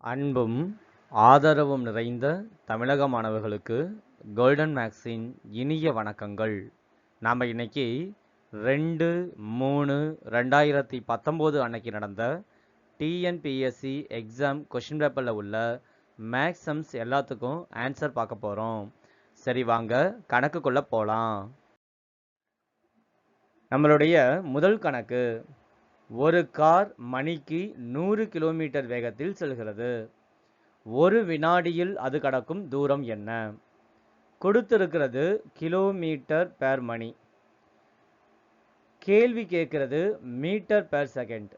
அன்பும் ஆதரவும் நிறைந்த தமிழக மாணவர்களுக்கு கோல்டன் மேக்ஸின் இனிய வணக்கங்கள். நாம் இன்னைக்கு 2/3/2019 அன்னைக்கு நடந்த டிஎன்பிஎஸ்சி எக்ஸாம் கொஷின் பேப்பரில் உள்ள மேக்ஸ் சம்ஸ் எல்லாத்துக்கும் ஆன்சர் பார்க்க போகிறோம். சரி, வாங்க கணக்குக்குள்ளே போகலாம். நம்மளுடைய முதல் கணக்கு, ஒரு கார் மணிக்கு 100 கிலோமீட்டர் வேகத்தில் செல்கிறது. ஒரு வினாடியில் அது கடக்கும் தூரம் என்ன? கொடுத்திருக்கிறது கிலோமீட்டர் பெர் மணி. கேள்வி கேட்கிறது meter per second.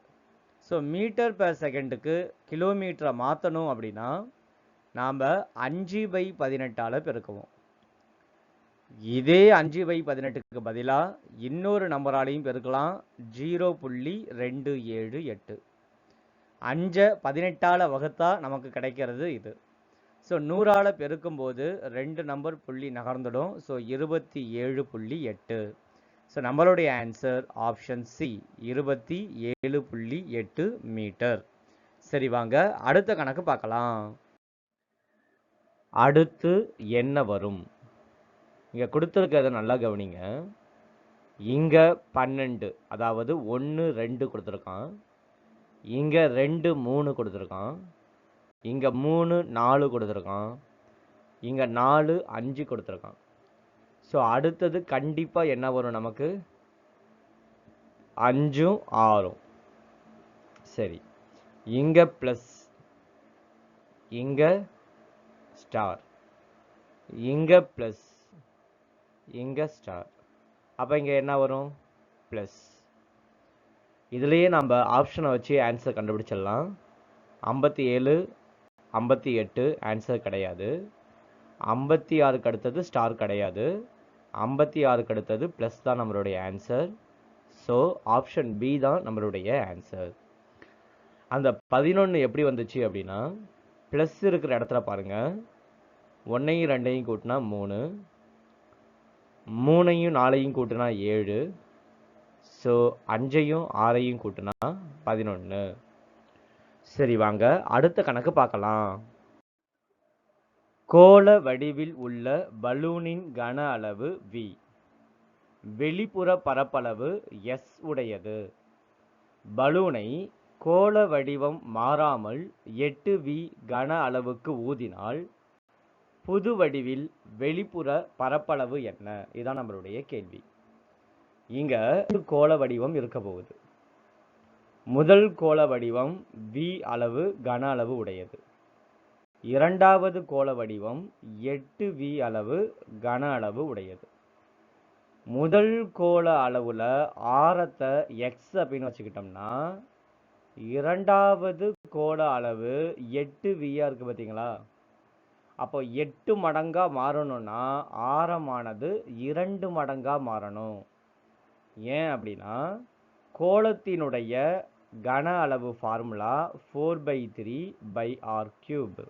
So meter per செகண்டுக்கு கிலோமீட்டரை மாற்றணும் அப்படின்னா நாம் 5/18 பெருக்குவோம். இதே 5/18க்கு பதிலாக இன்னொரு நம்பராலையும் பெருக்கலாம், 0.278. 5 வகுத்தா நமக்கு கிடைக்கிறது இது. ஸோ 100ஆல் பெருக்கும்போது 2 நம்பர் புள்ளி நகர்ந்துடும். ஸோ 27.8. ஸோ நம்மளுடைய ஆன்சர் ஆப்ஷன் சி, 27.8 மீட்டர். சரி, வாங்க அடுத்த கணக்கு பார்க்கலாம். அடுத்து என்ன வரும்? இங்கே கொடுத்துருக்கிறத நல்லா கவனிங்க. இங்கே 12, அதாவது 1 2 கொடுத்துருக்கான். இங்கே 2 3 கொடுத்துருக்கான். இங்கே 3 4 கொடுத்துருக்கான். இங்கே 4 5 கொடுத்துருக்கான். ஸோ அடுத்தது கண்டிப்பாக என்ன வரும் நமக்கு? 5ம் 6ம். சரி, இங்கே ப்ளஸ், இங்கே ஸ்டார், இங்கே ப்ளஸ், இங்கே ஸ்டார். அப்போ இங்கே என்ன வரும்? ப்ளஸ். இதுலேயே நம்ம ஆப்ஷனை வச்சு ஆன்சர் கண்டுபிடிச்சிடலாம். 57 58 ஆன்சர் கிடையாது. 56க்கு அடுத்தது ஸ்டார் கிடையாது. 56க்கு அடுத்தது ப்ளஸ் தான் நம்மளுடைய ஆன்சர். ஸோ ஆப்ஷன் பி தான் நம்மளுடைய ஆன்சர். அந்த 11 எப்படி வந்துச்சு அப்படின்னா, ப்ளஸ் இருக்கிற இடத்துல பாருங்கள், 1ஐயும் 2ஐயும் கூட்டினா 3, 3ஐயும் 4ஐயும் கூட்டினா 7, ஸோ 5ஐயும் 6ஐயும் கூட்டினா 11. சரி, வாங்க அடுத்த கணக்கு பார்க்கலாம். கோள வடிவில் உள்ள பலூனின் கன அளவு v, வெளிப்புற பரப்பளவு s உடையது. பலூனை கோள வடிவம் மாறாமல் 8v கன அளவுக்கு ஊதினால் புது வடிவில் வெளிப்புற பரப்பளவு என்ன? இதுதான் நம்மளுடைய கேள்வி. இங்க கோள வடிவம் இருக்க போகுது. முதல் கோள வடிவம் v அளவு கன அளவு உடையது. இரண்டாவது கோள வடிவம் 8v அளவு கன அளவு உடையது. முதல் கோள அளவுல ஆரத்தை x அப்படின்னு வச்சுக்கிட்டோம்னா, இரண்டாவது கோள அளவு 8vயா இருக்கு பார்த்தீங்களா? அப்போ 8 மடங்கா மாறணும்னா ஆரமானது 2 மடங்கா மாறணும். ஏன் அப்படின்னா, கோளத்தினுடைய கன அளவு ஃபார்முலா 4/3/r³.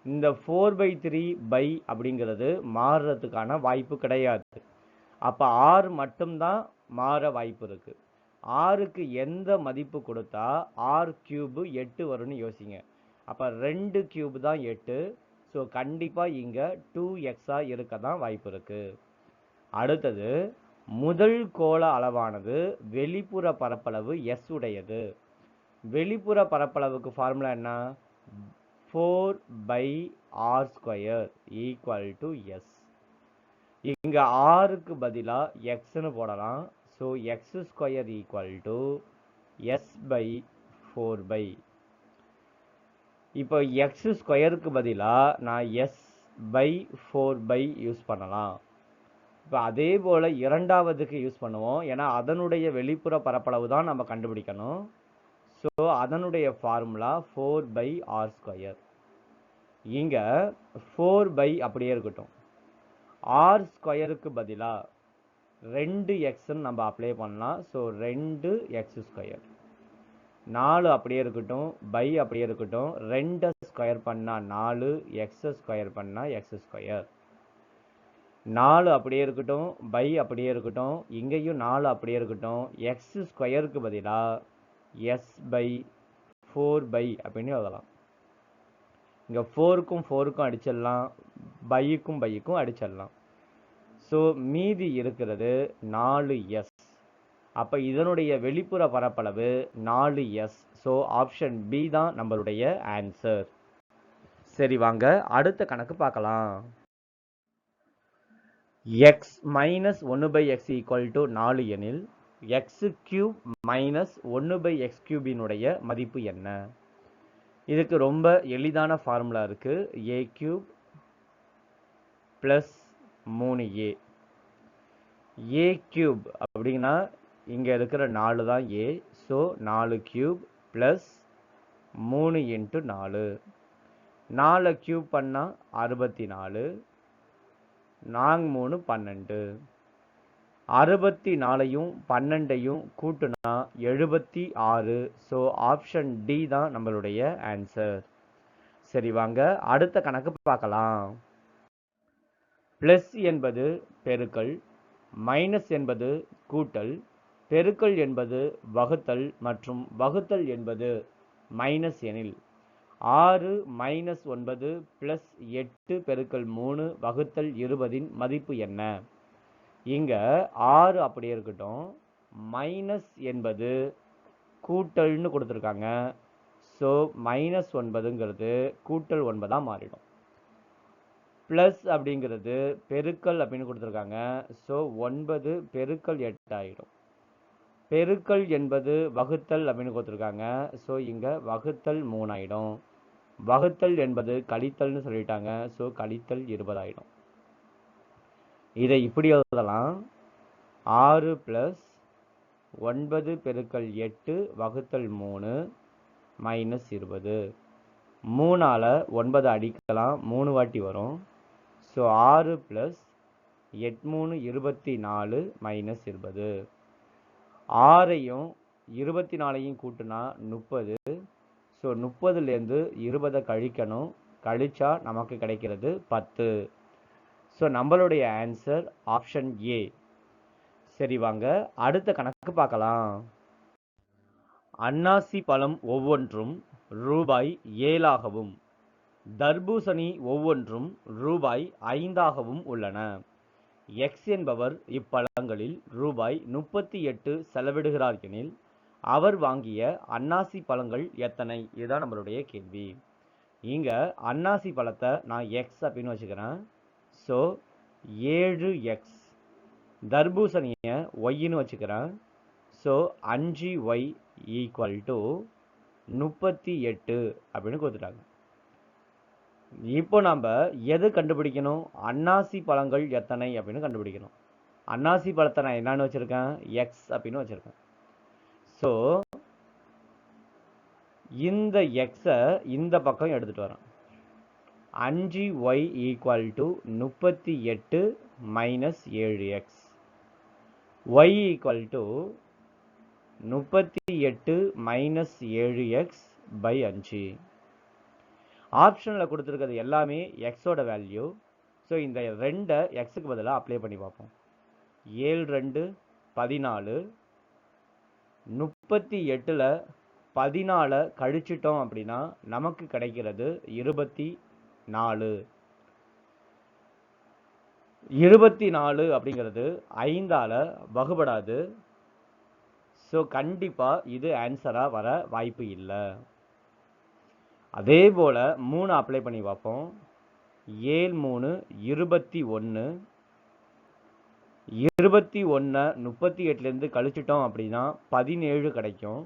இந்த 4/3 அப்படிங்கிறது மாறுறதுக்கான வாய்ப்பு கிடையாது. அப்போ r மட்டும்தான் மாற வாய்ப்பு இருக்கு. rக்கு எந்த மதிப்பு கொடுத்தா r³ 8 வரும்னு யோசிங்க. அப்போ 2³ தான் 8. ஸோ கண்டிப்பாக இங்கே 2x இருக்க தான் வாய்ப்பு இருக்கு. அடுத்தது, முதல் கோள அளவானது வெளிப்புற பரப்பளவு s உடையது. வெளிப்புற பரப்பளவுக்கு ஃபார்முலா என்ன? 4/r² = s. இங்கே rக்கு பதிலாக xன்னு போடலாம். So x² = s/4. இப்போ x²க்கு பதிலாக நான் s/4 யூஸ் பண்ணலாம். இப்போ அதே போல் இரண்டாவதுக்கு யூஸ் பண்ணுவோம். ஏன்னா அதனுடைய வெளிப்புற பரப்பளவு தான் நம்ம கண்டுபிடிக்கணும். ஸோ அதனுடைய ஃபார்முலா 4/r². இங்கே 4 அப்படியே இருக்கட்டும். r²க்கு பதிலாக 2xன்னு நம்ம அப்ளை பண்ணலாம். So 2x². 4 அப்படியே இருக்கட்டும், அப்படியே இருக்கட்டும். 2 ஸ்கொயர் பண்ணால் 4, x² பண்ணால் x². 4 அப்படியே இருக்கட்டும், அப்படியே இருக்கட்டும். இங்கேயும் 4 அப்படியே இருக்கட்டும். x²க்கு பதிலாக s/4 அப்படின்னு எழுதலாம். இங்கே ஃபோருக்கும் ஃபோருக்கும் அடிச்சிடலாம், பைக்கும் அடிச்சிடலாம். ஸோ மீதி இருக்கிறது 4s. அப்போ இதனுடைய வெளிப்புற பரப்பளவு 4s. ஸோ ஆப்ஷன் பி தான் நம்மளுடைய ஆன்சர். சரி வாங்க அடுத்த கணக்கு பார்க்கலாம். எக்ஸ் மைனஸ் 1/x = 4 எனில் எக்ஸ் கியூப் மைனஸ் 1/x கியூபினுடைய மதிப்பு என்ன? இதுக்கு ரொம்ப எளிதான ஃபார்முலா இருக்கு. A cube plus 3a. A cube அப்படின்னா இங்கே இருக்கிற 4 தான் A. So 4 cube plus 3 × 4. 4 cube பண்ணால் 64. 4 3 12. 64ஐயும் 12ஐயும் கூட்டுனா 76. ஸோ ஆப்ஷன் டி தான் நம்மளுடைய ஆன்சர். சரி வாங்க அடுத்த கணக்கு பார்க்கலாம். ப்ளஸ் என்பது பெருக்கல், மைனஸ் என்பது கூட்டல், பெருக்கல் என்பது வகுத்தல் மற்றும் வகுத்தல் என்பது மைனஸ் எனில் 6 மைனஸ் 9 ப்ளஸ் 8 பெருக்கல் 3 வகுத்தல் 20 மதிப்பு என்ன? இங்கே 6 அப்படியே இருக்கட்டும், மைனஸ் என்பது கூட்டல்னு கொடுத்துருக்காங்க. ஸோ மைனஸ் 9ங்கிறது கூட்டல் 9ஆக மாறிடும். ப்ளஸ் அப்படிங்கிறது பெருக்கல் அப்படின்னு கொடுத்துருக்காங்க. ஸோ 9 பெருக்கல் 8 ஆகிடும். பெருக்கல் என்பது வகுத்தல் அப்படின்னு கொடுத்துருக்காங்க. ஸோ இங்கே வகுத்தல் 3 ஆகிடும். வகுத்தல் என்பது கழித்தல்னு சொல்லிட்டாங்க. ஸோ கழித்தல் 20 ஆகிடும். இதை இப்படி எழுதலாம். 6 ப்ளஸ் 9 பெருக்கல் 8 வகுத்தல் 3 மைனஸ் 20. 3ஆல் 9 அடிக்கலாம், 3 வாட்டி வரும். So 6 plus 8 3 24 minus 20. 6ஐயும் 24ஐயும் கூட்டினா 30. ஸோ 30லேருந்து 20 கழிக்கணும். கழிச்சா நமக்கு கிடைக்கிறது 10. ஸோ நம்மளுடைய ஆன்சர் ஆப்ஷன் ஏ. சரி வாங்க அடுத்த கணக்கு பார்க்கலாம். அன்னாசி பழம் ஒவ்வொன்றும் ரூபாய் 7ஆகவும் தர்பூசணி ஒவ்வொன்றும் ரூபாய் 5ஆகவும் உள்ளன. எக்ஸ் என்பவர் இப்பழங்களில் ரூபாய் 38 செலவிடுகிறார் எனில் அவர் வாங்கிய அன்னாசி பழங்கள் எத்தனை? இதுதான் நம்மளுடைய கேள்வி. இங்கே அன்னாசி பழத்தை நான் எக்ஸ் அப்படின்னு வச்சுக்கிறேன். So 7x. தர்பூசணியை ஒய்ன்னு வச்சுக்கிறேன். ஸோ 5y = 38 அப்படின்னு கொடுத்துட்டாங்க. இப்போ நம்ம எது கண்டுபிடிக்கணும்? அன்னாசி பழங்கள் எத்தனை அப்படின்னு கண்டுபிடிக்கணும். அன்னாசி பழத்தை நான் என்னன்னு வச்சுருக்கேன்? எக்ஸ் அப்படின்னு வச்சுருக்கேன். ஸோ இந்த எக்ஸை இந்த பக்கம் எடுத்துகிட்டு வரேன். 5y = 38 minus 7x. y = 38 minus 7x by 5. ஆப்ஷனில் கொடுத்துருக்கிறது எல்லாமே எக்ஸோட வேல்யூ. ஸோ இந்த 2 எக்ஸுக்கு பதிலாக அப்ளை பண்ணி பார்ப்போம். 7 2 14. 38ல் 14 கழிச்சிட்டோம் அப்படின்னா நமக்கு கிடைக்கிறது 24. 24 அப்படிங்கிறது 5ஆல் வகுபடாது. ஸோ கண்டிப்பாக இது ஆன்சராக வர வாய்ப்பு இல்லை. அதே போல் 3 அப்ளை பண்ணி பார்ப்போம். 7 3 21. 21 38லேருந்து கழிச்சிட்டோம் அப்படின்னா 17 கிடைக்கும்.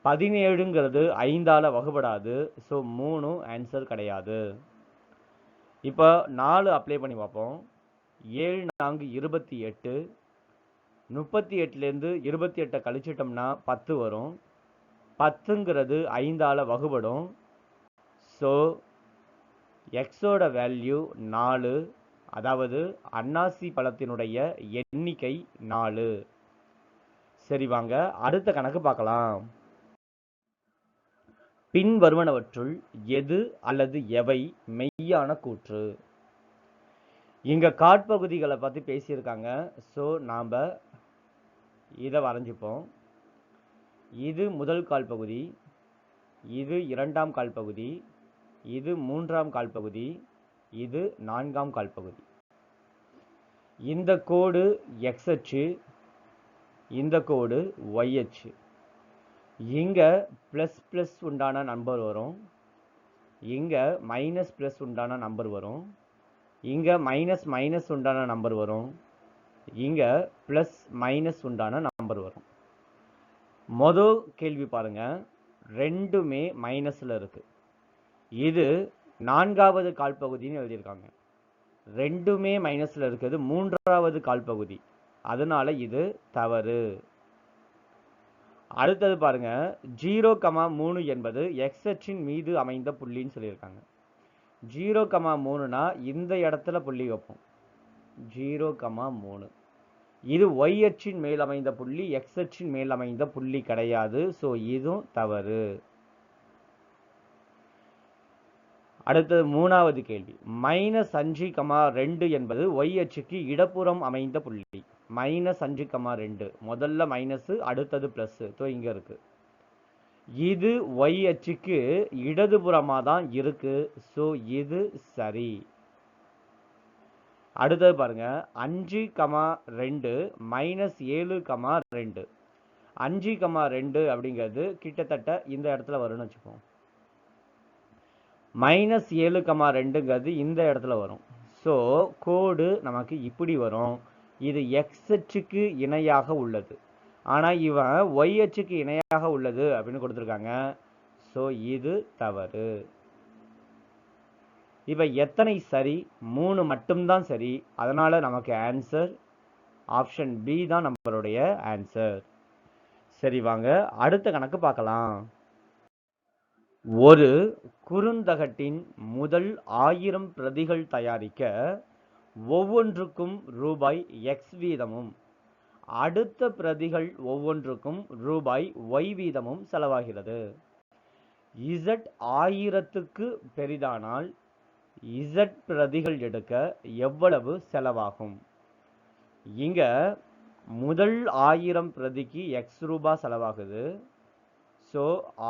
17ங்கிறது 5ஆல் வகுபடாது. ஸோ 3 ஆன்சர் கிடையாது. இப்போ 4 அப்ளை பண்ணி பார்ப்போம். 7 4 28. 38லேருந்து 28 கழிச்சிட்டோம்னா 10 வரும். 10ங்கிறது 5ஆல் வகுபடும். ஸோ எக்ஸோட வேல்யூ 4. அதாவது அன்னாசி பழத்தினுடைய எண்ணிக்கை 4. சரி வாங்க அடுத்த கணக்கு பார்க்கலாம். பின் வருவனவற்றுள் எது அல்லது எவை மெய்யான கூற்று? இங்கே காட்பகுதிகளை பற்றி பேசியிருக்காங்க. ஸோ நாம் இதை வரைஞ்சிப்போம். இது முதல் கால் பகுதி, இது இரண்டாம் கால் பகுதி, இது 3ஆம் கால் பகுதி, இது 4ஆம் கால் பகுதி. இந்த கோடு எக்ஸ் அச்சு, இந்த கோடு ஒய் அச்சு. இங்க பிளஸ் பிளஸ் உண்டான நம்பர் வரும், இங்க மைனஸ் பிளஸ் உண்டான நம்பர் வரும், இங்க மைனஸ் மைனஸ் உண்டான நம்பர் வரும், இங்க பிளஸ் மைனஸ் உண்டான நம்பர் வரும். முதல் கேள்வி பாருங்க, ரெண்டுமே மைனஸ்ல இருக்கு. இது 4வது கால் பகுதின்னு எழுதியிருக்காங்க. ரெண்டுமே மைனஸ்ல இருக்குது 3வது கால் பகுதி, அதனால இது தவறு. அடுத்தது பாருங்க, 0,3 என்பது எக்ஸ் அச்சின் மீது அமைந்த புள்ளின்னு சொல்லியிருக்காங்க. 0,3னா இந்த இடத்துல புள்ளி வைப்போம், 0,3. இது ஒய் அச்சின் மேல் அமைந்த புள்ளி, எக்ஸ் அச்சின் மேல் அமைந்த புள்ளி கிடையாது. ஸோ இதுவும் தவறு. அடுத்தது 3வது கேள்வி, -5,2 என்பது ஒய் அச்சுக்கு இடப்புறம் அமைந்த புள்ளி. -5,2 முதல்ல மைனஸ், அடுத்தது பிளஸ், இங்க இருக்கு. இது ஒய் அச்சுக்கு இடதுபுறமா தான் இருக்கு. ஸோ இது சரி. அடுத்தது பாருங்க, 5,2 -7,2. 5,2 அப்படிங்கிறது கிட்டத்தட்ட இந்த இடத்துல வரும்னு வச்சுப்போம். -7,2ங்கிறது இந்த இடத்துல வரும். ஸோ கோடு நமக்கு இப்படி வரும். இது எக்ஸ் அச்சுக்கு இணையாக உள்ளது, ஆனால் இவன் ஒய் அச்சுக்கு இணையாக உள்ளது அப்படின்னு கொடுத்துருக்காங்க. ஸோ இது தவறு. இப்போ எத்தனை சரி? 3 மட்டும்தான் சரி. அதனால நமக்கு ஆன்சர் ஆப்ஷன் பி தான் நம்மளுடைய ஆன்சர். சரி, வாங்க அடுத்த கணக்கு பார்க்கலாம். ஒரு குறுந்தகட்டின் முதல் 1000 பிரதிகள் தயாரிக்க ஒவ்வொன்றுக்கும் ரூபாய் எக்ஸ் வீதமும், அடுத்த பிரதிகள் ஒவ்வொன்றுக்கும் ரூபாய் ஒய் வீதமும் செலவாகிறது. இசட் 1000க்கு பெரிதானால் இசட் பிரதிகள் எடுக்க எவ்வளவு செலவாகும்? இங்க முதல் 1000 பிரதிக்கு எக்ஸ் ரூபாய் செலவாகுது. ஸோ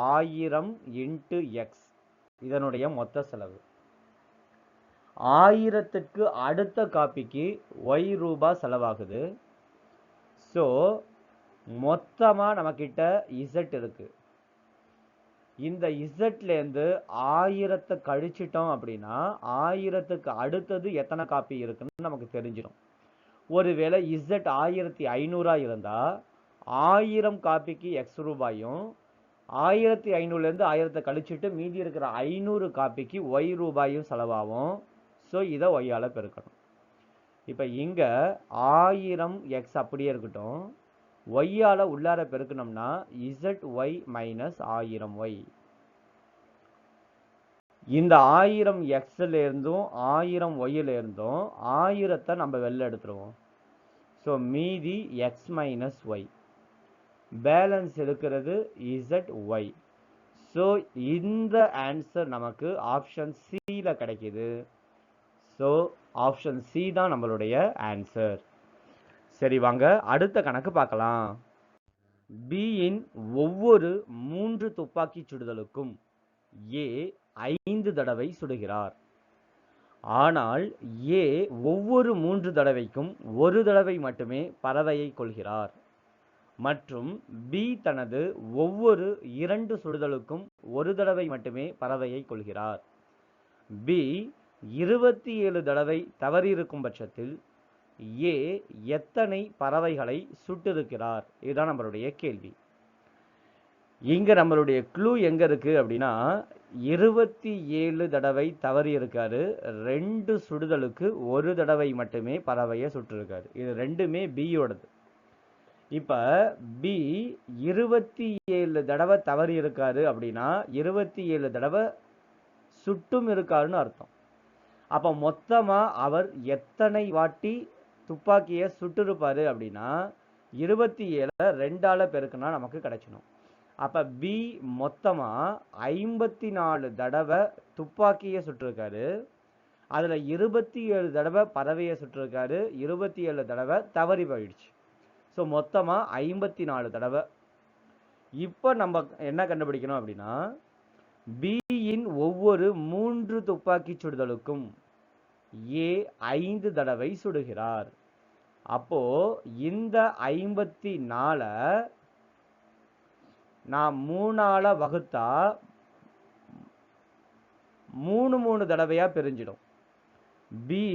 1000 × எக்ஸ் இதனுடைய மொத்த செலவு. 1000க்கு அடுத்த காப்பிக்கு ஒய் ரூபாய் செலவாகுது. ஸோ மொத்தமாக நம்மக்கிட்ட இசட் இருக்கு. இந்த இசட்லேருந்து 1000 கழிச்சிட்டோம் அப்படின்னா 1000க்கு அடுத்தது எத்தனை காப்பி இருக்குன்னு நமக்கு தெரிஞ்சிடும். ஒருவேளை இசட் 1500 இருந்தால் 1000 காப்பிக்கு எக்ஸ் ரூபாயும், 1500லேருந்து 1000 கழிச்சிட்டு மீதி இருக்கிற 500 காப்பிக்கு ஒய் ரூபாயும் செலவாகும். ஸோ இதை ஒய்யால் பெருக்கணும். இப்போ இங்கே 1000 எக்ஸ் அப்படியே இருக்கட்டும், ஒய்யால் உள்ளார பெருக்கணும்னா இசட் ஒய் மைனஸ் 1000 ஒய். இந்த 1000 எக்ஸ்லேருந்தும் 1000 ஒய்யிலேருந்தும் 1000 நம்ம வெளில எடுத்துருவோம். ஸோ மீதி எக்ஸ் மைனஸ் ஒய், பேலன்ஸ் இருக்கிறது இசட் ஒய். ஸோ இந்த ஆன்சர் நமக்கு ஆப்ஷன் சியில் கிடைக்குது. ஸோ ஆப்ஷன் சி தான் நம்மளுடைய ஆன்சர். சரி, வாங்க அடுத்த கணக்கு பார்க்கலாம். பியின் ஒவ்வொரு 3 துப்பாக்கி சுடுதலுக்கும் ஏ 5 தடவை சுடுகிறார். ஆனால் ஏ ஒவ்வொரு 3 தடவைக்கும் 1 தடவை மட்டுமே பறவையை கொள்கிறார். மற்றும் பி தனது ஒவ்வொரு 2 சுடுதலுக்கும் 1 தடவை மட்டுமே பறவையை கொள்கிறார். பி 27 தடவை தவறியிருக்கும் பட்சத்தில் ஏ எத்தனை பறவைகளை சுட்டிருக்கிறார்? இதுதான் நம்மளுடைய கேள்வி. இங்க நம்மளுடைய க்ளூ எங்க இருக்கு அப்படின்னா, 27 தடவை தவறி இருக்காரு, 2 சுடுதலுக்கு 1 தடவை மட்டுமே பறவையை சுட்டிருக்காரு. இது ரெண்டுமே பியோடது. இப்ப பி 27 தடவை தவறி இருக்காரு அப்படின்னா 27 தடவை சுட்டும் இருக்காருன்னு அர்த்தம். அப்ப மொத்தமா அவர் எத்தனை வாட்டி துப்பாக்கியை சுட்டிருப்பாரு அப்படின்னா 27 2ஆல பெருக்குனா நமக்கு கிடைச்சிடும். அப்ப பி மொத்தமா 54 தடவை துப்பாக்கியை சுட்டிருக்காரு. அதுல 27 தடவை பறவையை சுட்டிருக்காரு, 27 தடவை தவறி போயிடுச்சு. ஸோ மொத்தமா 54 தடவை. இப்போ நம்ம என்ன கண்டுபிடிக்கணும் அப்படின்னா, பியின் ஒவ்வொரு ஒவ்வொரு 3 துப்பாக்கி சுடுதலுக்கும் ஏ 5 தடவை சுடுகிறார். அப்போ இந்த 54 நான் 3ஆல வகுத்தா 3 தடவையா பிரிஞ்சிடும். பி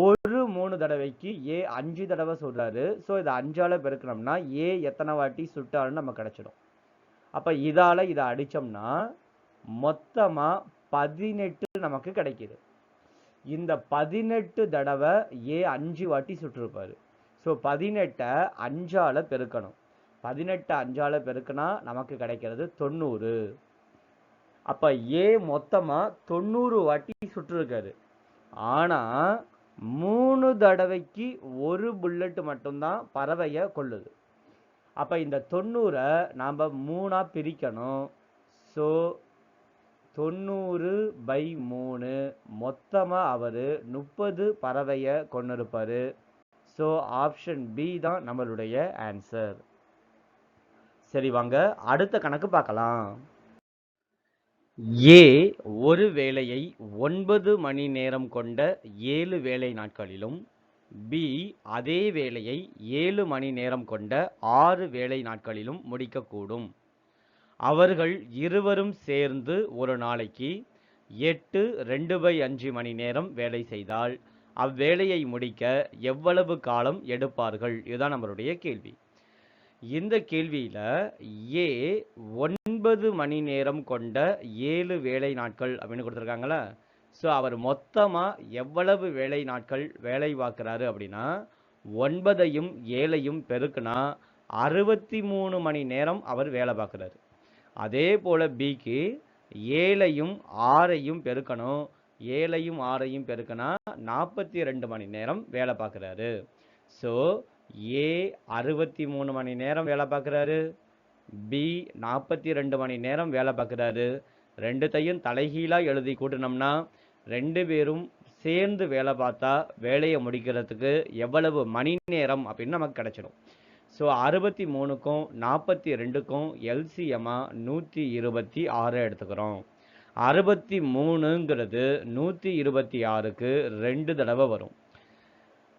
ஒரு 3 தடவைக்கு ஏ 5 தடவை சொல்றாரு. ஸோ இதை 5ஆல பெருக்கணும்னா ஏ எத்தனை வாட்டி சுட்டாலும் நம்ம கிடைச்சிடும். அப்ப இதால இதை அடிச்சோம்னா மொத்தமா 18 நமக்கு கிடைக்குது. இந்த 18 தடவை ஏ 5 வாட்டி சுட்டிருப்பாரு. ஸோ 18 5ஆல பெருக்கணும். 18 5ஆல பெருக்கினா நமக்கு கிடைக்கிறது 90. அப்ப ஏ மொத்தமா 90 வாட்டி சுட்டிருக்காரு. ஆனா 3 தடவைக்கு ஒரு புல்லட் மட்டும்தான் பறவைய கொள்ளுது. அப்ப இந்த 90 நாம 3ஆ பிரிக்கணும். ஸோ 90/3 மொத்தமா அவரு 30 பறவைய கொண்டிருப்பாரு. ஸோ ஆப்ஷன் பி தான் நம்மளுடைய ஆன்சர். சரி வாங்க அடுத்த கணக்கு பார்க்கலாம். ஏ ஒரு வேலையை 9 மணி நேரம் கொண்ட 7 வேலை நாட்களிலும் பி அதே வேலையை 7 மணி நேரம் கொண்ட 6 வேலை நாட்களிலும் முடிக்கக்கூடும். அவர்கள் இருவரும் சேர்ந்து ஒரு நாளைக்கு 8 2/5 மணி நேரம் வேலை செய்தால் அவ்வேலையை முடிக்க எவ்வளவு காலம் எடுப்பார்கள்? இதுதான் நம்மளுடைய கேள்வி. இந்த கேள்வியில ஏ 9 மணி நேரம் கொண்ட 7 வேலை நாட்கள் அப்படின்னு கொடுத்துருக்காங்களா. ஸோ அவர் மொத்தமா எவ்வளவு வேலை நாட்கள் வேலை பார்க்குறாரு அப்படின்னா 9ஐயும் 7ஐயும் பெருக்குனா 63 மணி நேரம் அவர் வேலை பார்க்குறாரு. அதே போல பிக்கு 7ஐயும் 6ஐயும் பெருக்கணும். 7ஐயும் 6ஐயும் பெருக்கினா 42 மணி நேரம் வேலை பார்க்குறாரு. ஸோ ஏ 63 மணி நேரம் வேலை பார்க்குறாரு. பி 42 மணி நேரம் வேலை பார்க்குறாரு. ரெண்டுத்தையும் தலைகீழாக எழுதி கூட்டினோம்னா 2 பேரும் சேர்ந்து வேலை பார்த்தா வேலையை முடிக்கிறதுக்கு எவ்வளவு மணி நேரம் அப்படின்னு நமக்கு கிடைச்சிடும். ஸோ 63க்கும் 42க்கும் எல்சிஎம்மா 126 எடுத்துக்கிறோம். 63ங்கிறது 126க்கு 2 தடவை வரும்.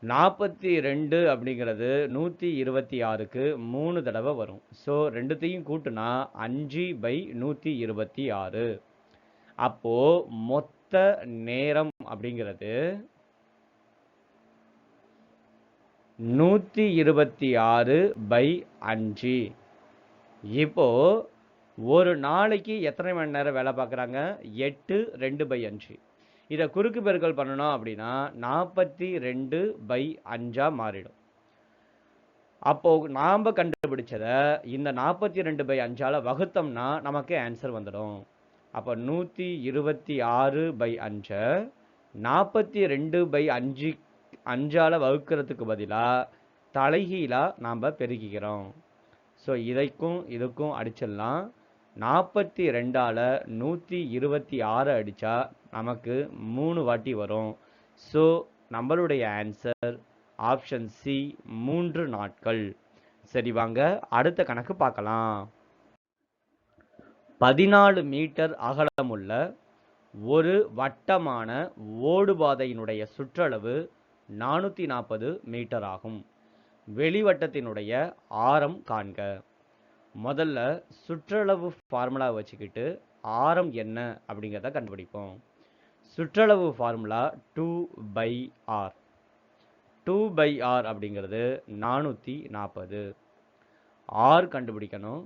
42 அப்படிங்கிறது 126க்கு 3 தடவை வரும். ஸோ ரெண்டுத்தையும் கூட்டுனா 5/126. அப்போ மொத்த நேரம் அப்படிங்கிறது 126/5. இப்போ ஒரு நாளைக்கு எத்தனை மணி நேரம் வேலை பார்க்குறாங்க? 8 2/5. இதை குறுக்கு பெருக்கல் பண்ணணும் அப்படின்னா 42/5 மாறிடும். அப்போ நாம் கண்டுபிடிச்சதை இந்த 42/5ஆல வகுத்தோம்னா நமக்கு ஆன்சர் வந்துடும். அப்போ 126/5 42/5ஆல வகுக்கிறதுக்கு பதிலாக தலைகீழாக நாம் பெருக்கிக்கிறோம். ஸோ இதுக்கும் அடிச்சிடலாம். 42ஆல 126 அடித்தா நமக்கு 3 வாட்டி வரும். ஸோ நம்மளுடைய ஆன்சர் ஆப்ஷன் சி 3 நாட்கள். சரி வாங்க அடுத்த கணக்கு பார்க்கலாம். 14 மீட்டர் அகலமுள்ள ஒரு வட்டமான ஓடுபாதையினுடைய சுற்றளவு 440 மீட்டர் ஆகும். வெளிவட்டத்தினுடைய ஆரம் காண்க. முதல்ல சுற்றளவு ஃபார்முலா வச்சுக்கிட்டு ஆரம் என்ன அப்படிங்கிறத கண்டுபிடிப்போம். சுற்றளவு ஃபார்முலா 2/r. 2/r அப்படிங்கிறது 440. r கண்டுபிடிக்கணும்.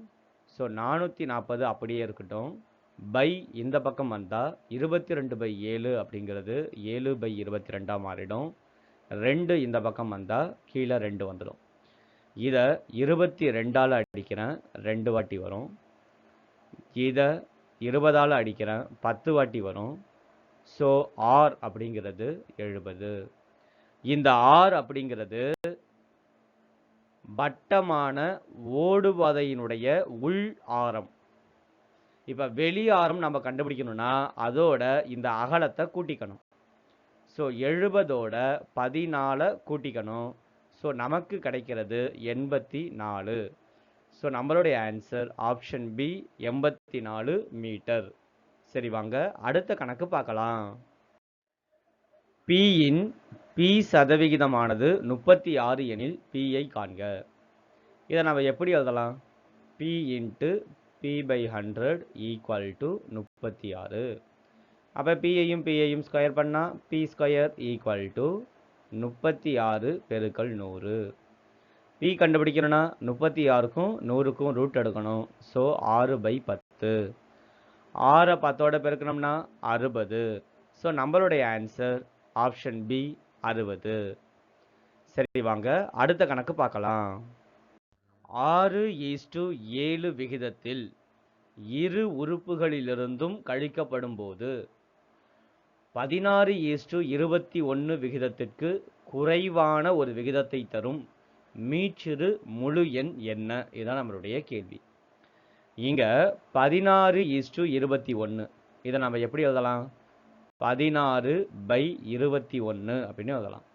ஸோ 440 அப்படியே இருக்கட்டும். பை இந்த பக்கம் வந்தால் 22/7 அப்படிங்கிறது 7/22 மாறிடும். 2 இந்த பக்கம் வந்தால் கீழே 2 வந்துடும். இதை 22ஆல் அடிக்கிறேன், 2 வாட்டி வரும். இதை 20ஆல் அடிக்கிறேன், 10 வாட்டி வரும். ஸோ ஆர் அப்படிங்கிறது 70. இந்த ஆர் அப்படிங்கிறது வட்டமான ஓடுபாதையினுடைய உள் ஆரம். இப்போ வெளி ஆரம் நம்ம கண்டுபிடிக்கணும்னா அதோட இந்த அகலத்தை கூட்டிக்கணும். ஸோ 70ஓட 14 கூட்டிக்கணும். ஸோ நமக்கு கிடைக்கிறது 84. ஸோ நம்மளுடைய ஆன்சர் ஆப்ஷன் பி 84 மீட்டர். சரி வாங்க அடுத்த கணக்கு பார்க்கலாம். Pயின் P சதவிகிதமானது 36 எனில் Pயை காண்க. இதை நம்ம எப்படி எழுதலாம்? P into P/100 equal to 36. அப்போ Pயையும் Pயையும் ஸ்கொயர் பண்ணால் P ஸ்கொயர் ஈக்குவல் டு 36 பெருக்கல் 100. P கண்டுபிடிக்கணும்னா 36க்கும் 100க்கும் ரூட் எடுக்கணும். ஸோ 6/10. 6 10ஓட பெருக்கணும்னா 60. ஸோ நம்மளுடைய ஆன்சர் ஆப்ஷன் பி 60. சரி வாங்க அடுத்த கணக்கு பார்க்கலாம். 6:7 விகிதத்தில் இரு உறுப்புகளிலிருந்தும் கழிக்கப்படும் போது 16:21 விகிதத்திற்கு குறைவான ஒரு விகிதத்தை தரும் மீச்சிறு முழு எண் என்ன? இதுதான் நம்மளுடைய கேள்வி. இங்க 16:21 இதை நம்ம எப்படி எழுதலாம்? 16/21 அப்படின்னு எழுதலாம்.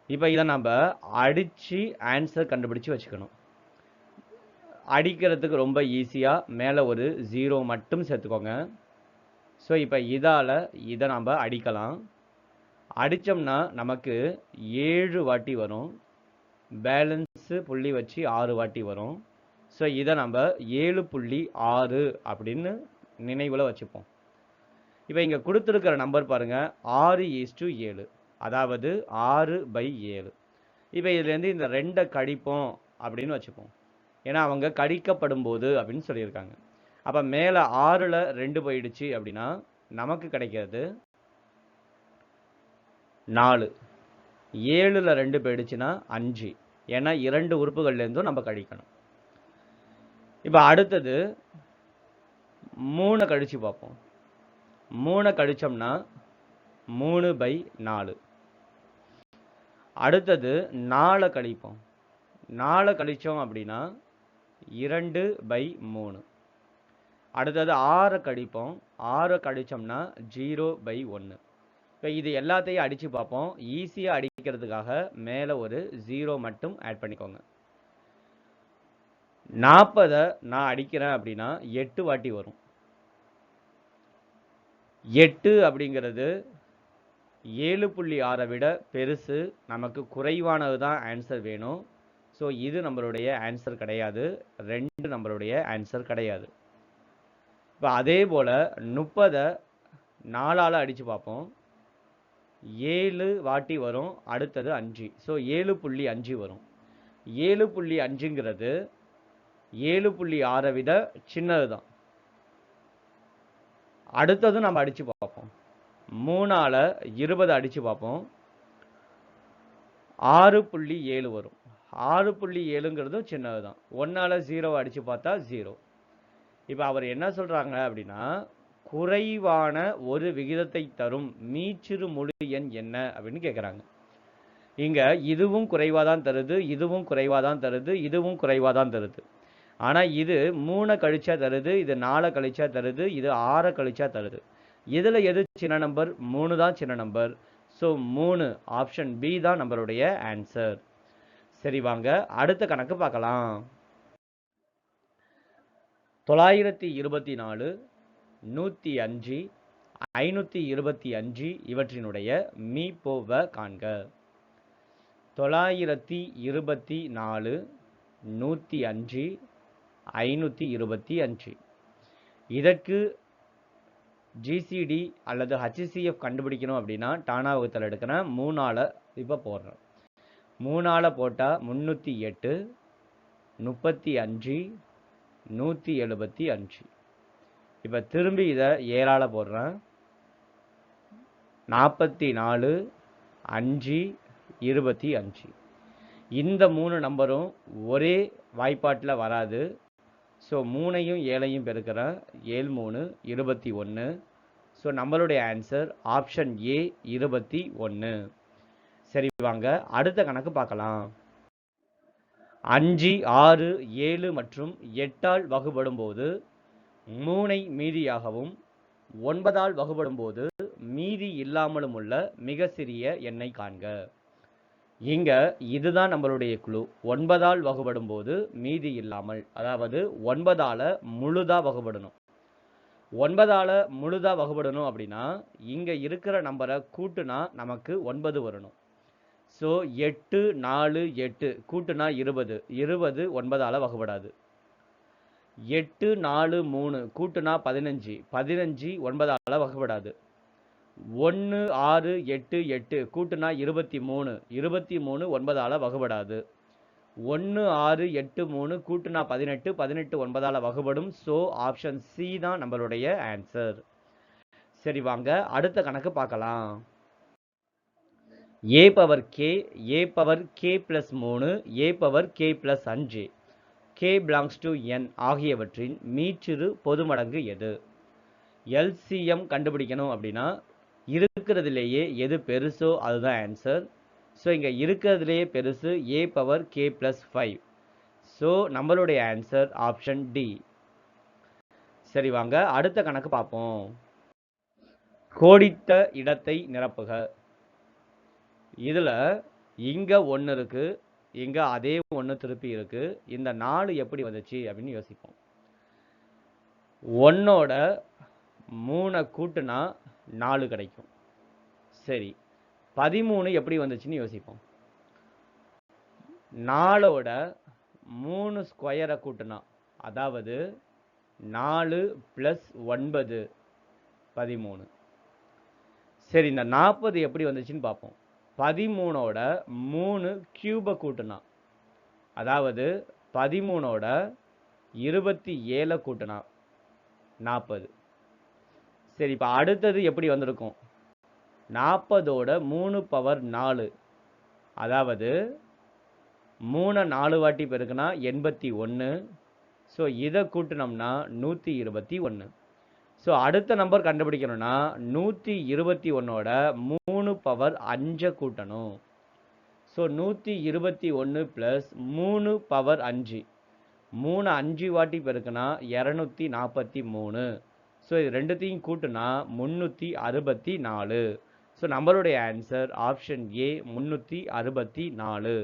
இப்போ இதை நம்ம அடித்து ஆன்சர் கண்டுபிடிச்சு வச்சுக்கணும். அடிக்கிறதுக்கு ரொம்ப ஈஸியாக மேலே ஒரு 0 மட்டும் சேர்த்துக்கோங்க. ஸோ இப்போ இதை நம்ம அடிக்கலாம். அடித்தோம்னா நமக்கு 7 வாட்டி வரும். பேலன்ஸு புள்ளி வச்சு 6 வாட்டி வரும். ஸோ இதை நம்ம 7.6 அப்படின்னு நினைவில் வச்சுப்போம். இப்போ இங்கே கொடுத்துருக்கிற நம்பர் பாருங்கள் 6:7, அதாவது 6/7. இப்போ இதுலேருந்து இந்த 2 கழிப்போம் அப்படின்னு வச்சுப்போம். ஏன்னா அவங்க கழிக்கப்படும் போது அப்படின்னு சொல்லியிருக்காங்க. அப்போ மேலே 6ல் 2 போயிடுச்சு அப்படின்னா நமக்கு கிடைக்கிறது 4. 7ல் 2 போயிடுச்சுன்னா 5. ஏன்னா 2 உறுப்புகள்லேருந்தும் நம்ம கழிக்கணும். இப்போ அடுத்தது 3 கழிச்சு பார்ப்போம். 3 கழிச்சோம்னா 3/4. அடுத்தது 4 கழிப்போம். 4 கழிச்சோம் அப்படின்னா 2/3. அடுத்தது 6 கழிப்போம். 6 கழிச்சோம்னா 0/1. இப்போ இது எல்லாத்தையும் அடித்து பார்ப்போம். ஈஸியாக அடிக்கிறதுக்காக மேலே ஒரு 0 மட்டும் ஆட் பண்ணிக்கோங்க. 40 நான் அடிக்கிறேன் அப்படின்னா 8 வாட்டி வரும். 8 அப்படிங்கிறது 7.6 விட பெருசு. நமக்கு குறைவானது தான் ஆன்சர் வேணும். ஸோ இது நம்மளுடைய ஆன்சர் கிடையாது. 2 நம்மளுடைய ஆன்சர் கிடையாது. இப்போ அதே போல் 30 4ஆல் அடித்து பார்ப்போம். 7 வாட்டி வரும். அடுத்தது 5. ஸோ 7.5 வரும். 7.5ங்கிறது 7.6 விட சின்னது தான். அடுத்ததும் நம்ம அடித்து பார்ப்போம். 3ஆல் 20 அடித்து பார்ப்போம். 6.7 வரும். 6.7ங்கிறதும் சின்னது தான். 1ஆல் 0 அடித்து பார்த்தா 0. இப்போ அவர் என்ன சொல்கிறாங்க அப்படின்னா குறைவான ஒரு விகிதத்தை தரும் மீச்சிறு முழு எண் என்ன அப்படின்னு கேட்குறாங்க. இங்கே இதுவும் குறைவாக தான் தருது, இதுவும் குறைவாக தான் தருது, இதுவும் குறைவாக தான் தருது. ஆனால் இது 3 கழிச்சா தருது, இது 4 கழிச்சா தருது, இது 6 கழிச்சா தருது. இதில் எது சின்ன நம்பர்? 3 தான் சின்ன நம்பர். ஸோ 3 ஆப்ஷன் பி தான் நம்மளுடைய ஆன்சர். சரி வாங்க அடுத்த கணக்கு பார்க்கலாம். 924, 105, 525 இவற்றினுடைய மீப்போவை காண்க. 924, 105, 525. இதற்கு ஜிசிடி அல்லது ஹச்சிசிஎஃப் கண்டுபிடிக்கணும் அப்படின்னா டானா வகுத்தல் எடுக்கிறேன். 3ஆல் இப்போ போடுறேன். 3ஆல் போட்டால் 308, 35, 175. இப்போ திரும்பி இதை 7ஆல் போடுறேன். 44, 5, 25. இந்த 3 நம்பரும் ஒரே வாய்ப்பாட்டில் வராது. ஸோ 3ஐயும் 7ஐயும் பெருக்கிறேன். 7 3 21. ஸோ நம்மளுடைய ஆன்சர் ஆப்ஷன் ஏ 21. சரி வாங்க அடுத்த கணக்கு பார்க்கலாம். 5, 6, 7 மற்றும் 8ஆல் வகுபடும் போது 3ஐ மீதியாகவும் 9ஆல் வகுபடும் போது மீதி இல்லாமலும் உள்ள மிக சிறிய எண்ணை காண்க. இங்க இதுதான் நம்மளுடைய குழு. 9ஆல் வகுபடும் போது மீதி இல்லாமல், அதாவது 9ஆல் முழுதா வகுபடணும். 9ஆல் முழுதாக வகுபடணும் அப்படின்னா இங்கே இருக்கிற நம்பரை கூட்டுனா நமக்கு 9 வரணும். ஸோ 8 4 8 கூட்டுனா 20, 20 9ஆல் வகுபடாது. 8 4 3 கூட்டுனா 15, 15 9ஆல் வகுபடாது. 1 6 8 8 கூட்டுனா 23, 23 9ஆல் வகுபடாது. 1 6 8 3 கூட்டுனா 18, 18 9ஆல் வகுபடும். ஸோ ஆப்ஷன் சி தான் நம்மளுடைய ஆன்சர். சரி வாங்க அடுத்த கணக்கு பார்க்கலாம். a power k, a power k plus 3, a power k plus 5, k belongs to n ஆகியவற்றின் மீச்சிறு பொதுமடங்கு எது? LCM கண்டுபிடிக்கணும் அப்படின்னா இருக்கிறதுலேயே எது பெருசோ அதுதான் ஆன்சர். ஸோ இங்கே இருக்கிறதுலேயே பெருசு a power k plus 5. So நம்மளுடைய ஆன்சர் ஆப்ஷன் டி. சரி வாங்க அடுத்த கணக்கு பார்ப்போம். கோடிட்ட இடத்தை நிரப்புக. இதில் இங்கே 1 இருக்கு, இங்கே அதே 1 திருப்பி இருக்கு. இந்த 4 எப்படி வந்துச்சு அப்படின்னு யோசிப்போம். 1ஓட 3 கூட்டுனா 4 கிடைக்கும். சரி 13 எப்படி வந்துச்சுன்னு யோசிப்போம். 4ஓட 3 ஸ்கொயரை கூட்டுனா, அதாவது 4 + 9 13. சரி இந்த 40 எப்படி வந்துச்சுன்னு பார்ப்போம். 13ஓட 3 கியூபை கூட்டுனா, அதாவது 13ஓட 27 கூட்டுனா 40. சரி இப்போ அடுத்தது எப்படி வந்திருக்கும். 40ஓட 3 பவர் 4, அதாவது 3 4 வாட்டி பெருக்குனா 81. ஸோ இதை கூட்டினோம்னா 121. ஸோ அடுத்த நம்பர் கண்டுபிடிக்கணும்னா 121ஓட 3 பவர் 5 கூட்டணும். ஸோ 121 + 3 பவர் 5, 3 5 வாட்டி பெருக்குனா 243. ஸோ இது ரெண்டுத்தையும் கூட்டுனா 364. ஸோ நம்மளுடைய ஆன்சர் ஆப்ஷன் ஏ 364.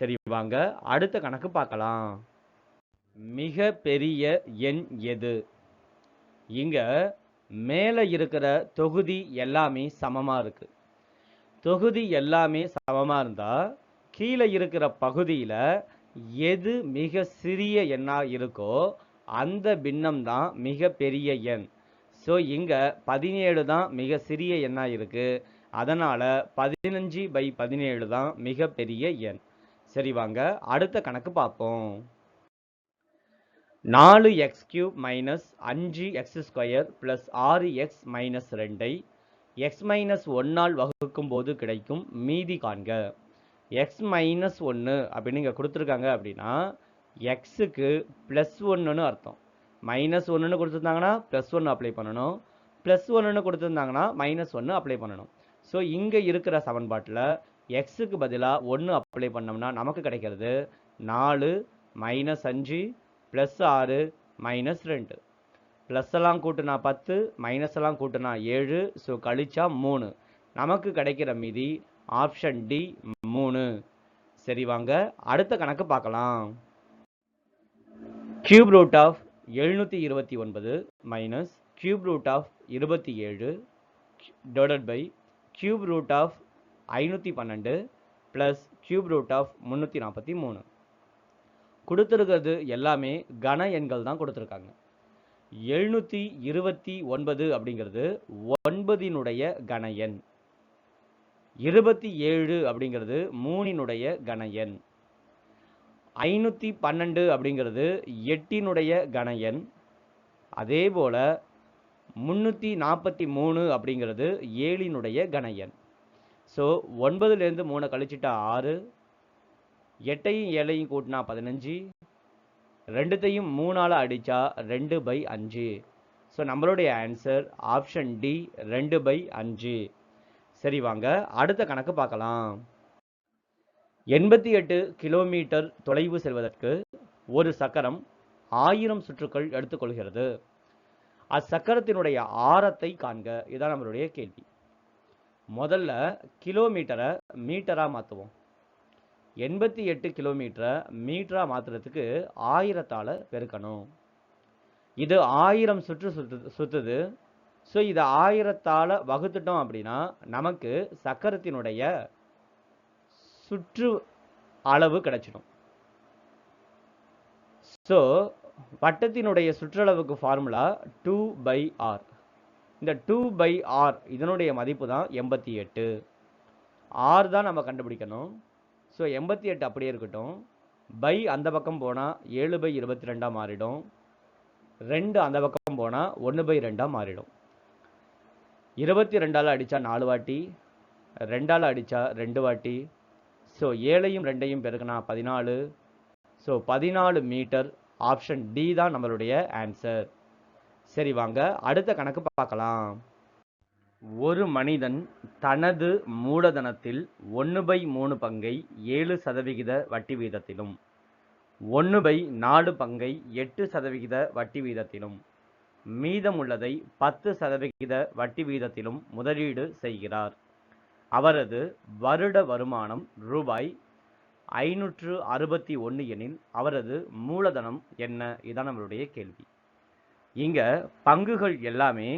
சரி வாங்க அடுத்த கணக்கு பார்க்கலாம். மிக பெரிய எண் எது? இங்க மேலே இருக்கிற தொகுதி எல்லாமே சமமாக இருக்கு. தொகுதி எல்லாமே சமமாக இருந்தால் கீழே இருக்கிற பகுதியில் எது மிக சிறிய எண்ணாக இருக்கோ அந்த பின்னம் தான் மிக பெரிய எண். ஸோ இங்கே 17 தான் மிக சிறிய எண்ணாக இருக்கு. அதனால் 15/17 தான் மிக பெரிய எண். சரி வாங்க அடுத்த கணக்கு பார்ப்போம். 4x³ - 5x² + 6x - 2ஐ x - 1ஆல் வகுக்கும் போது கிடைக்கும் மீதி காண்க. x - 1 அப்படின்னு இங்கே கொடுத்துருக்காங்க அப்படின்னா எக்ஸுக்கு +1ன்னு அர்த்தம். -1ன்னு கொடுத்துருந்தாங்கன்னா +1 அப்ளை பண்ணணும், +1ன்னு கொடுத்துருந்தாங்கன்னா -1 அப்ளை பண்ணணும். ஸோ இங்கே இருக்கிற சமன்பாட்டில் எக்ஸுக்கு பதிலாக 1 அப்ளை பண்ணோம்னா நமக்கு கிடைக்கிறது 4 - 5 +6 - 2. ப்ளஸ் எல்லாம் கூட்டுனா 10, மைனஸ் எல்லாம் கூட்டுனா 7. ஸோ கழிச்சா 3. நமக்கு கிடைக்கிற மீதி ஆப்ஷன் டி 3. சரி வாங்க அடுத்த கணக்கு பார்க்கலாம். Cube root of 729 minus cube root of 27 divided by cube root of 512 plus cube root of 343. கொடுத்துருக்கிறது எல்லாமே கன எண்கள் தான் கொடுத்துருக்காங்க. 729 அப்படிங்கிறது 9னுடைய கன எண், 27 அப்படிங்கிறது 3னுடைய கன எண், 512 அப்படிங்கிறது 8னுடைய கன எண், அதே போல் 343 அப்படிங்கிறது 7னுடைய கன எண். ஸோ 9லேருந்து 3 கழிச்சிட்டா 6, 8ஐயும் 7ஐயும் கூட்டினா 15, 2த்தையும் 3ஆல் அடித்தா 2/5. ஸோ நம்மளுடைய ஆன்சர் ஆப்ஷன் டி 2/5. சரி வாங்க அடுத்த கணக்கு பார்க்கலாம். 88 கிலோமீட்டர் தொலைவு செல்வதற்கு ஒரு சக்கரம் 1000 சுற்றுக்கள் எடுத்துக்கொள்கிறது. அச்சக்கரத்தினுடைய ஆரத்தை காண்க. இதுதான் நம்மளுடைய கேள்வி. முதல்ல கிலோமீட்டரை மீட்டராக மாற்றுவோம். 88 கிலோமீட்டரை மீட்டராக மாற்றுறதுக்கு 1000ஆல் பெருக்கணும். இது 1000 சுற்று சுத்துது. ஸோ இதை 1000ஆல் வகுத்துட்டோம் அப்படின்னா நமக்கு சக்கரத்தினுடைய சுற்று அளவு கிடைச்சிடும். ஸோ வட்டத்தினுடைய சுற்றளவுக்கு ஃபார்முலா 2/r. இந்த 2/r இதனுடைய மதிப்பு தான் 88. r தான் நம்ம கண்டுபிடிக்கணும். ஸோ 88 அப்படியே இருக்கட்டும். பை அந்த பக்கம் போனால் 7/22 மாறிடும். 2 அந்த பக்கம் போனால் 1/2 மாறிடும். 22ஆல் அடித்தா 4 வாட்டி, 2ஆல் அடித்தா 2 வாட்டி. ஸோ 7ஐயும் 2ஐயும் பெருக்கினா 14. So 14 metre. ஆப்ஷன் டி தான் நம்மளுடைய ஆன்சர். சரி வாங்க அடுத்த கணக்கு பார்க்கலாம். ஒரு மனிதன் தனது மூலதனத்தில் 1/3 பங்கை 7% வட்டி வீதத்திலும் 1/4 பங்கை 8% வட்டி வீதத்திலும் மீதமுள்ளதை 10% வட்டி வீதத்திலும் முதலீடு செய்கிறார். அவரது வருட வருமானம் ரூபாய் 561 எனில் அவரது மூலதனம் என்ன? இதான் நம்மளுடைய கேள்வி. இங்க பங்குகள் எல்லாமே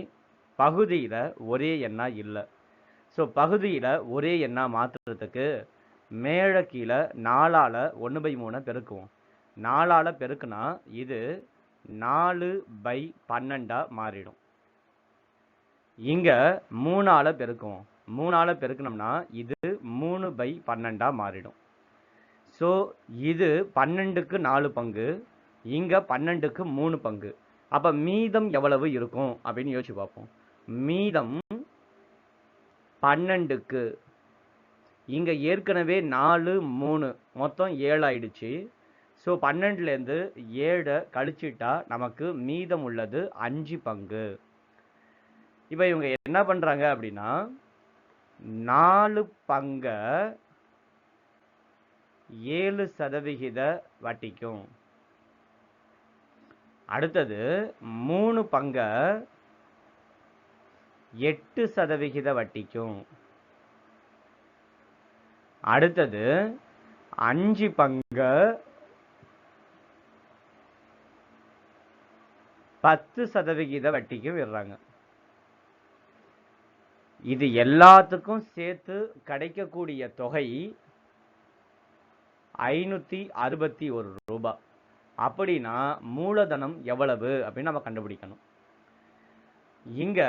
பகுதியில் ஒரே எண்ணா இல்லை. ஸோ பகுதியில் ஒரே எண்ணா மாற்றுறதுக்கு மேலே கீழே 4ஆல் 1/3 பெருக்குவோம். 4ஆல் பெருக்குனா இது 4/12 மாறிடும். இங்கே 3ஆல் பெருக்குவோம். 3ஆல் பெருக்கணும்னா இது 3/12 மாறிடும். ஸோ இது 12க்கு 4 பங்கு, இங்கே 12க்கு 3 பங்கு. அப்போ மீதம் எவ்வளவு இருக்கும் அப்படின்னு யோசிச்சு பார்ப்போம். மீதம் 12க்கு இங்கே ஏற்கனவே 4 3 மொத்தம் 7 ஆயிடுச்சு. ஸோ 12லேருந்து 7 கழிச்சிட்டா நமக்கு மீதம் உள்ளது 5 பங்கு. இப்போ இவங்க என்ன பண்ணுறாங்க அப்படின்னா 4 பங்கை 7% வட்டிக்கும், அடுத்தது 3 பங்கை 8% வட்டிக்கும், அடுத்தது 5 பங்கை 10% வட்டிக்கும் விடுறாங்க. இது எல்லாத்துக்கும் சேர்த்து கிடைக்கக்கூடிய தொகை 561 ரூபாய். அப்படின்னா மூலதனம் எவ்வளவு அப்படின்னு நம்ம கண்டுபிடிக்கணும். இங்க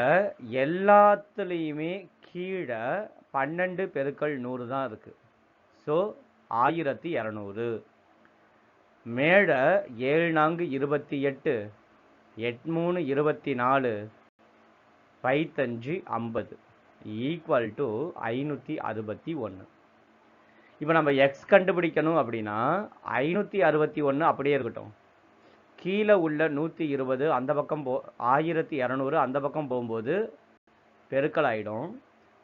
எல்லாத்துலேயுமே கீழே 12 பெருக்கல் 100 தான் இருக்கு. ஸோ 1200. மேலே 7 4 28, 8 3 24, 5 50 ஈக்குவல் டு 561. இப்போ நம்ம எக்ஸ் கண்டுபிடிக்கணும் அப்படின்னா 561 அப்படியே இருக்கட்டும். கீழே உள்ள 120 அந்த பக்கம் 1200 அந்த பக்கம் போகும்போது பெருக்கல் ஆகிடும்.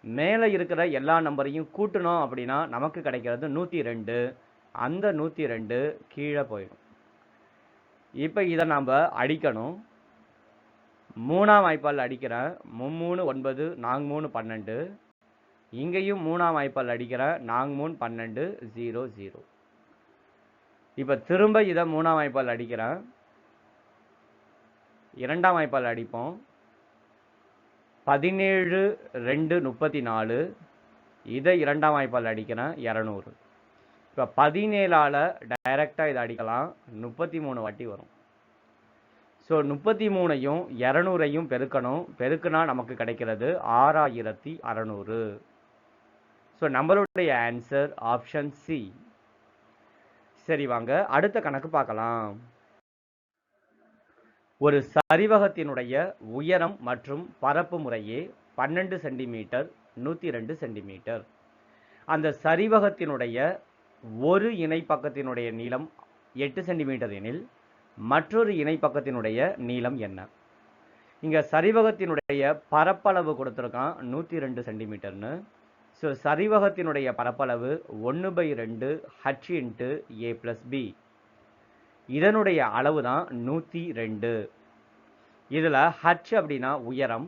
மேலே இருக்கிற எல்லா நம்பரையும் கூட்டணும் அப்படின்னா நமக்கு கிடைக்கிறது 102. அந்த 102 கீழே போயிடும். இப்போ இதை நம்ம அடிக்கணும். 3ஆம் வாய்ப்பால் அடிக்கிறேன். 3 9, 4 3 12. இங்கேயும் 3ஆம் வாய்ப்பால் அடிக்கிறேன். 4 3 12 0 0. இப்போ திரும்ப இதை 3ஆம் வாய்ப்பால் அடிக்கிறேன். 2ஆம் வாய்ப்பால் அடிப்போம். 17 2 34. இதை 2ஆம் வாய்ப்பால் அடிக்கிறேன். 200. இப்போ 17ஆல் டைரெக்டாக இதை அடிக்கலாம். 33 வாட்டி வரும். ஸோ 33ஐயும் 200ஐயும் பெருக்கணும். பெருக்குனா நமக்கு கிடைக்கிறது 6600. ஸோ நம்மளுடைய ஆன்சர் ஆப்ஷன் சி. சரி வாங்க அடுத்த கணக்கு பார்க்கலாம். ஒரு சரிவகத்தினுடைய உயரம் மற்றும் பரப்பு முறையே 12 சென்டிமீட்டர் 102 சென்டிமீட்டர். அந்த சரிவகத்தினுடைய ஒரு இணைப்பக்கத்தினுடைய நீளம் 8 சென்டிமீட்டர் எனில் மற்றொரு இணைப்பக்கத்தினுடைய நீளம் என்ன? இங்கே சரிவகத்தினுடைய பரப்பளவு கொடுத்துருக்கான் 102 சென்டிமீட்டர்னு. ஸோ சரிவகத்தினுடைய பரப்பளவு 1/2 h × a + b. இதனுடைய அளவு தான் 102. இதில் h அப்படின்னா உயரம்.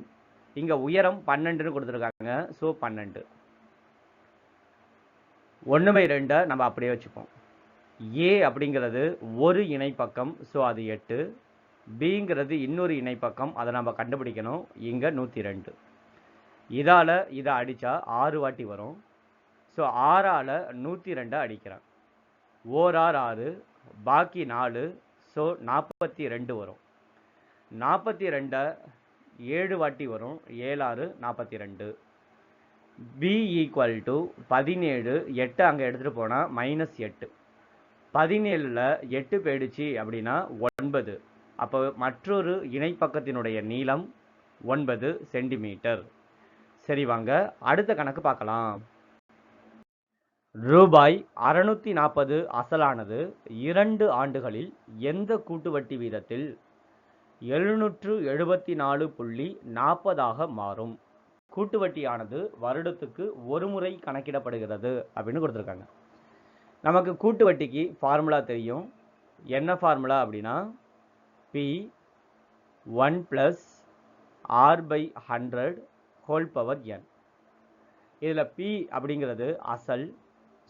இங்கே உயரம் 12ன்னு கொடுத்துருக்காங்க. ஸோ 12. 1/2 நம்ம அப்படியே வச்சுப்போம். a அப்படிங்கிறது ஒரு இணைப்பக்கம். ஸோ அது 8. பிங்கிறது இன்னொரு இணைப்பக்கம், அதை நம்ம கண்டுபிடிக்கணும். இங்கே 102. இதால் இதை அடித்தா 6 வாட்டி வரும். ஸோ 6ஆல் 102 அடிக்கிறேன். ஓரார் 6, பாக்கி 4, ஸோ 42 வரும். 42 7 வாட்டி வரும். 7 6 42. பி ஈக்குவல் டு 17, 8 அங்கே எடுத்துகிட்டு போனால் -8. 17ல் 8 போயிடுச்சு அப்படின்னா 9. அப்போ மற்றொரு இணைப்பக்கத்தினுடைய நீளம் 9 சென்டிமீட்டர். சரி, வாங்க அடுத்த கணக்கு பார்க்கலாம். ரூபாய் 640 அசலானது 2 ஆண்டுகளில் எந்த கூட்டு வட்டி வீதத்தில் 774.40 மாறும்? கூட்டு வட்டியானது வருடத்துக்கு ஒரு முறை கணக்கிடப்படுகிறது அப்படின்னு கொடுத்துருக்காங்க. நமக்கு கூட்டு வட்டிக்கு ஃபார்முலா தெரியும். என்ன ஃபார்முலா அப்படின்னா P1 + R/100 whole power n. இதில் P அப்படிங்கிறது அசல்.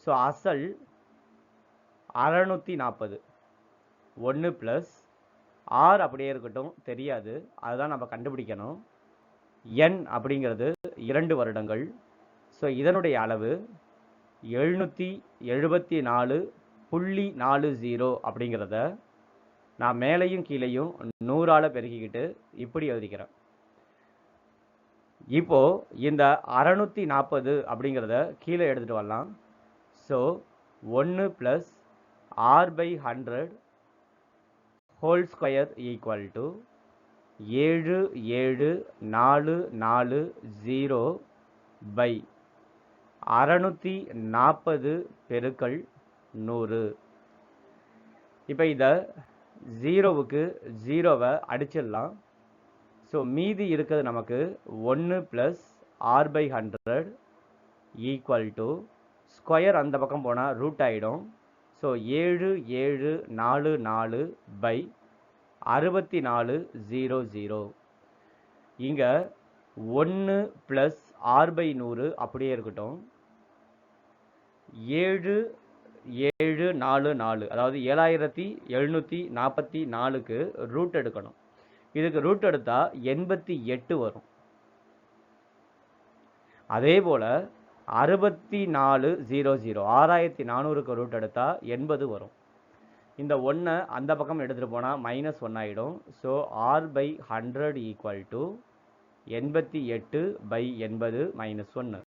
ஸோ அசல் 640. 1 + R அப்படியே இருக்கட்டும், தெரியாது, அதுதான் நம்ம கண்டுபிடிக்கணும். n அப்படிங்கிறது 2 வருடங்கள். ஸோ இதனுடைய அளவு 774.40 அப்படிங்கிறத நான் மேலையும் கீழையும் 100ஆல் பெருக்கிக்கிட்டு இப்படி எழுதிக்கிறேன். இப்போ இந்த 640 அப்படிங்கிறத கீழே எடுத்துகிட்டு வரலாம். So 1 + R/100 whole square equal to 77440/640 பெருக்கல் 100. இப்போ இதை 0க்கு 0வை அடிச்சிடலாம். ஸோ மீதி இருக்கிறது நமக்கு 1 + R/100 ஈக்குவல் டு ஸ்கொயர் அந்த பக்கம் போனால் ரூட் ஆகிடும். ஸோ 7744/6400. இங்கே 1 + R/100 அப்படியே இருக்கட்டும். 7744, அதாவது 7744க்கு ரூட் எடுக்கணும். இதுக்கு ரூட் எடுத்தால் 88 வரும். அதே போல் 6400, 6400க்கு ரூட் எடுத்தால் 80 வரும். இந்த 1 அந்த பக்கம் எடுத்துகிட்டு போனால் -1 ஆகிடும். So R/100 equal to 88/80 -1.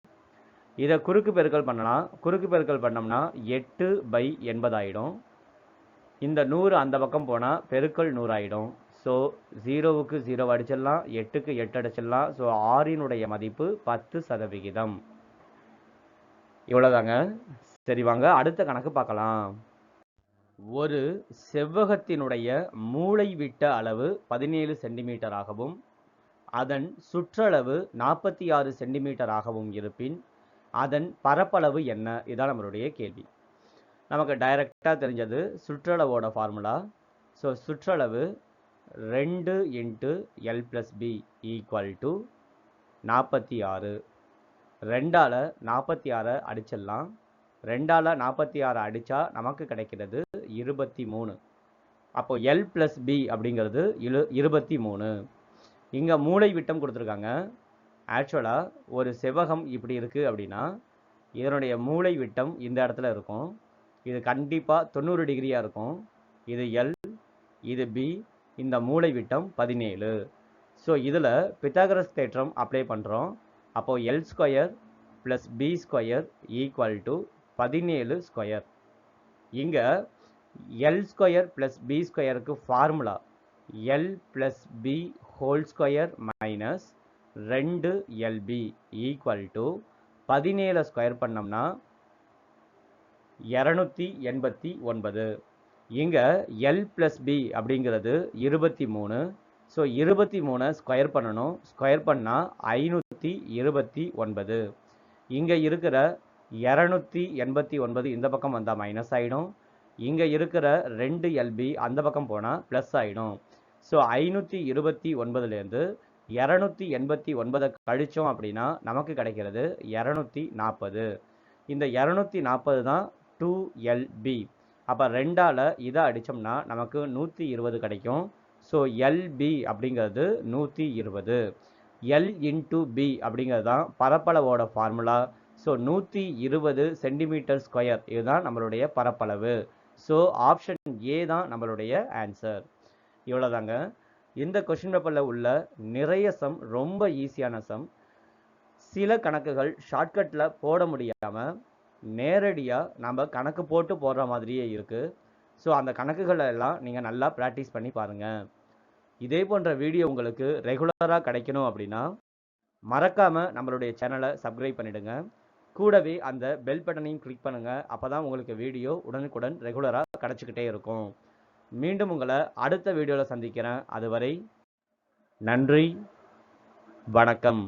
இதை குறுக்கு பெருக்கல் பண்ணலாம். குறுக்கு பெருக்கல் பண்ணோம்னா 8/80 ஆகிடும். இந்த 100 அந்த பக்கம் போனால் பெருக்கல் 100 ஆகிடும். ஸோ 0க்கு 0 அடிச்சிடலாம், 8க்கு 8 அடிச்சிடலாம். ஸோ ஆரினுடைய மதிப்பு 10%. இவ்வளோதாங்க. சரி, வாங்க அடுத்த கணக்கு பார்க்கலாம். ஒரு செவ்வகத்தினுடைய மூளை விட்ட அளவு 17 சென்டிமீட்டராகவும் அதன் சுற்றளவு 46 சென்டிமீட்டராகவும் இருப்பின் அதன் பரப்பளவு என்ன? இதுதான் நம்மளுடைய கேள்வி. நமக்கு டைரக்டாக தெரிஞ்சது சுற்றளவோட ஃபார்முலா. ஸோ சுற்றளவு 2 × L + B ஈக்குவல் டு 46. 2ஆல் 46 அடிச்சிடலாம். 2ஆல் 46 அடித்தா நமக்கு கிடைக்கிறது 23. அப்போ L + B அப்படிங்கிறது 23. இங்கே மூளை விட்டம் கொடுத்துருக்காங்க. ஆக்சுவலாக ஒரு செவ்வகம் இப்படி இருக்குது அப்படின்னா இதனுடைய மூளை விட்டம் இந்த இடத்துல இருக்கும். இது கண்டிப்பாக 90 டிகிரியாக இருக்கும். இது L, இது B, இந்த மூளை விட்டம் 17. ஸோ இதில் பித்தாகரஸ் தேற்றம் அப்ளை பண்ணுறோம். அப்போது L² + B² equal to 17 square. இங்கே L² + B²க்கு formula L + B whole square minus 2LB equal to 17 square பண்ணோம்னா 289. இங்கே L + B அப்படிங்கிறது 23. ஸோ 23 ஸ்கொயர் பண்ணணும். ஸ்கொயர் பண்ணால் 529. இங்கே இருக்கிற 289 இந்த பக்கம் வந்தால் மைனஸ் ஆகிடும். இங்கே இருக்கிற 2LB அந்த பக்கம் போனால் ப்ளஸ் ஆகிடும். ஸோ 529லேருந்து 289 கழிச்சோம் அப்படின்னா நமக்கு கிடைக்கிறது 240. இந்த 240 தான் 2LB. அப்போ 2ஆல் இதை அடித்தோம்னா நமக்கு 120 கிடைக்கும். ஸோ எல்பி அப்படிங்கிறது 120. எல் இன்டூ பி அப்படிங்கிறது தான் பரப்பளவோட ஃபார்முலா. ஸோ 120 சென்டிமீட்டர் ஸ்கொயர் இதுதான் நம்மளுடைய பரப்பளவு. ஸோ ஆப்ஷன் ஏ தான் நம்மளுடைய ஆன்சர். இவ்வளோதாங்க. இந்த கொஷின் பேப்பரில் உள்ள நிறைய சம் ரொம்ப ஈஸியான சம். சில கணக்குகள் ஷார்ட்கட்டில் போட முடியாமல் நேரடியாக நம்ம கணக்கு போட்டு போடுற மாதிரியே இருக்குது. ஸோ அந்த கணக்குகளை எல்லாம் நீங்கள் நல்லா ப்ராக்டிஸ் பண்ணி பாருங்கள். இதே போன்ற வீடியோ உங்களுக்கு ரெகுலராக கிடைக்கணும் அப்படின்னா மறக்காமல் நம்மளுடைய சேனலை சப்ஸ்கிரைப் பண்ணிவிடுங்க. கூடவே அந்த பெல் பட்டனையும் கிளிக் பண்ணுங்கள். அப்போ தான் உங்களுக்கு வீடியோ உடனுக்குடன் ரெகுலராக கிடச்சிக்கிட்டே இருக்கும். மீண்டும் உங்களை அடுத்த வீடியோவில் சந்திக்கிறேன். அதுவரை நன்றி, வணக்கம்.